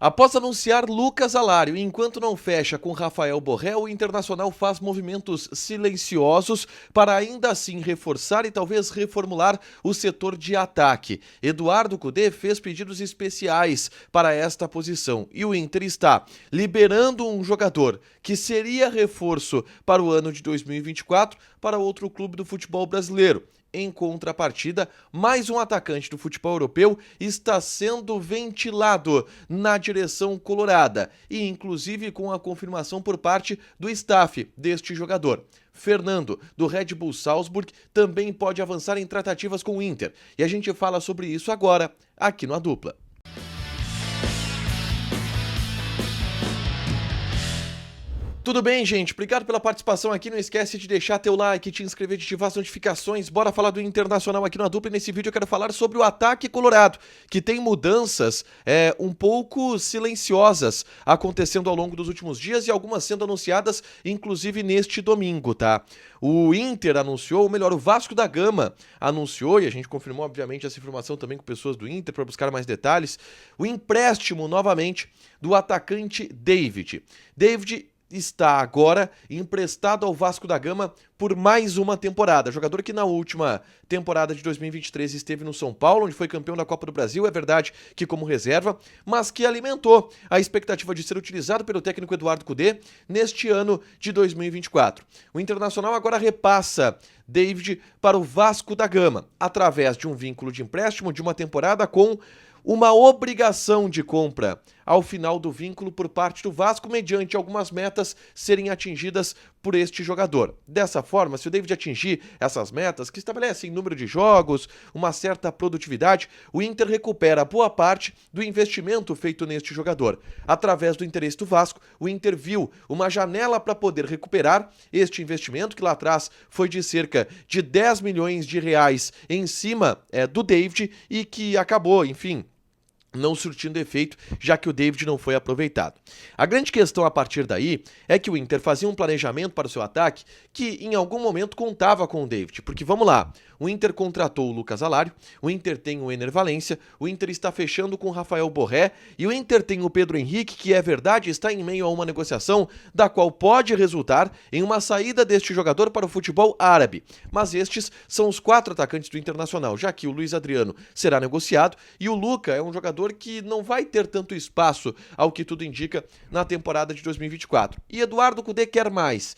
Após anunciar Lucas Alário e enquanto não fecha com Rafael Borré, o Internacional faz movimentos silenciosos para ainda assim reforçar e talvez reformular o setor de ataque. Eduardo Cudê fez pedidos especiais para esta posição e o Inter está liberando um jogador que seria reforço para o ano de 2024 para outro clube do futebol brasileiro. Em contrapartida, mais um atacante do futebol europeu está sendo ventilado na direção colorada e inclusive com a confirmação por parte do staff deste jogador. Fernando, do Red Bull Salzburg, também pode avançar em tratativas com o Inter. E a gente fala sobre isso agora, aqui no A Dupla. Tudo bem, gente? Obrigado pela participação aqui. Não esquece de deixar teu like, te inscrever, de ativar as notificações. Bora falar do Internacional aqui na Dupla. E nesse vídeo eu quero falar sobre o ataque colorado, que tem mudanças um pouco silenciosas acontecendo ao longo dos últimos dias e algumas sendo anunciadas, inclusive neste domingo, tá? O Inter anunciou, ou melhor, o Vasco da Gama anunciou, e a gente confirmou, obviamente, essa informação também com pessoas do Inter para buscar mais detalhes, o empréstimo, novamente, do atacante David. David está agora emprestado ao Vasco da Gama por mais uma temporada. Jogador que na última temporada de 2023 esteve no São Paulo, onde foi campeão da Copa do Brasil, é verdade que como reserva, mas que alimentou a expectativa de ser utilizado pelo técnico Eduardo Cudê neste ano de 2024. O Internacional agora repassa David para o Vasco da Gama, através de um vínculo de empréstimo de uma temporada com uma obrigação de compra ao final do vínculo por parte do Vasco, mediante algumas metas serem atingidas por este jogador. Dessa forma, se o David atingir essas metas, que estabelecem número de jogos, uma certa produtividade, o Inter recupera boa parte do investimento feito neste jogador. Através do interesse do Vasco, o Inter viu uma janela para poder recuperar este investimento, que lá atrás foi de cerca de 10 milhões de reais em cima do David e que acabou, enfim, não surtindo efeito, já que o David não foi aproveitado. A grande questão a partir daí é que o Inter fazia um planejamento para o seu ataque que em algum momento contava com o David, porque vamos lá, o Inter contratou o Lucas Alário, o Inter tem o Ener Valencia, o Inter está fechando com o Rafael Borré e o Inter tem o Pedro Henrique, que é verdade, está em meio a uma negociação da qual pode resultar em uma saída deste jogador para o futebol árabe. Mas estes são os 4 atacantes do Internacional, já que o Luiz Adriano será negociado e o Luca é um jogador que não vai ter tanto espaço, ao que tudo indica, na temporada de 2024. E Eduardo Cudê quer mais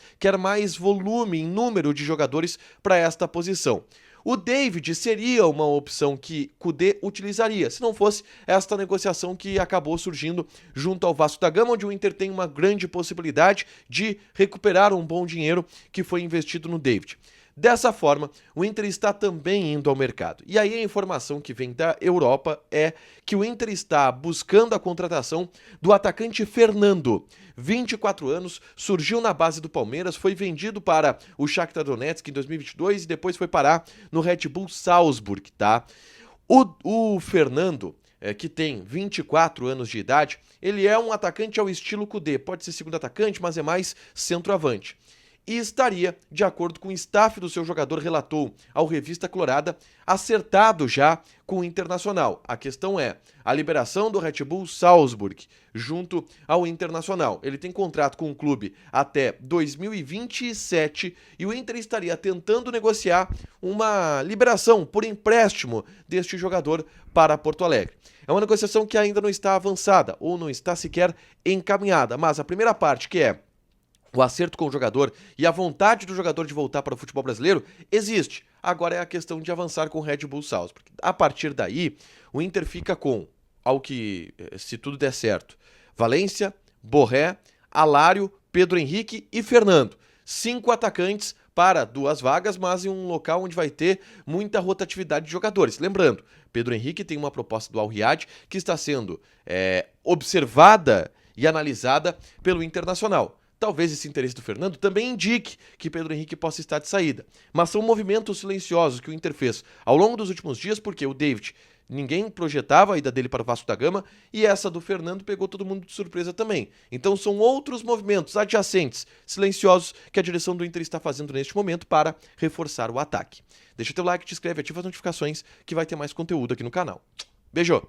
volume em número de jogadores para esta posição. O David seria uma opção que Cudê utilizaria, se não fosse esta negociação que acabou surgindo junto ao Vasco da Gama, onde o Inter tem uma grande possibilidade de recuperar um bom dinheiro que foi investido no David. Dessa forma, o Inter está também indo ao mercado. E aí a informação que vem da Europa é que o Inter está buscando a contratação do atacante Fernando. 24 anos, surgiu na base do Palmeiras, foi vendido para o Shakhtar Donetsk em 2022 e depois foi parar no Red Bull Salzburg, tá? O Fernando, que tem 24 anos de idade, ele é um atacante ao estilo Cudê. Pode ser segundo atacante, mas é mais centroavante. E estaria, de acordo com o staff do seu jogador relatou ao Revista Colorada, acertado já com o Internacional. A questão é a liberação do Red Bull Salzburg junto ao Internacional. Ele tem contrato com o clube até 2027 e o Inter estaria tentando negociar uma liberação por empréstimo deste jogador para Porto Alegre. É uma negociação que ainda não está avançada ou não está sequer encaminhada, mas a primeira parte, que é o acerto com o jogador e a vontade do jogador de voltar para o futebol brasileiro, existe. Agora é a questão de avançar com o Red Bull Salzburg. A partir daí, o Inter fica com, ao que, se tudo der certo, Valencia, Borré, Alário, Pedro Henrique e Fernando. 5 atacantes para 2 vagas, mas em um local onde vai ter muita rotatividade de jogadores. Lembrando, Pedro Henrique tem uma proposta do Al Riyad que está sendo observada e analisada pelo Internacional. Talvez esse interesse do Fernando também indique que Pedro Henrique possa estar de saída. Mas são movimentos silenciosos que o Inter fez ao longo dos últimos dias, porque o David, ninguém projetava a ida dele para o Vasco da Gama, e essa do Fernando pegou todo mundo de surpresa também. Então são outros movimentos adjacentes, silenciosos, que a direção do Inter está fazendo neste momento para reforçar o ataque. Deixa teu like, te inscreve, ativa as notificações, que vai ter mais conteúdo aqui no canal. Beijo!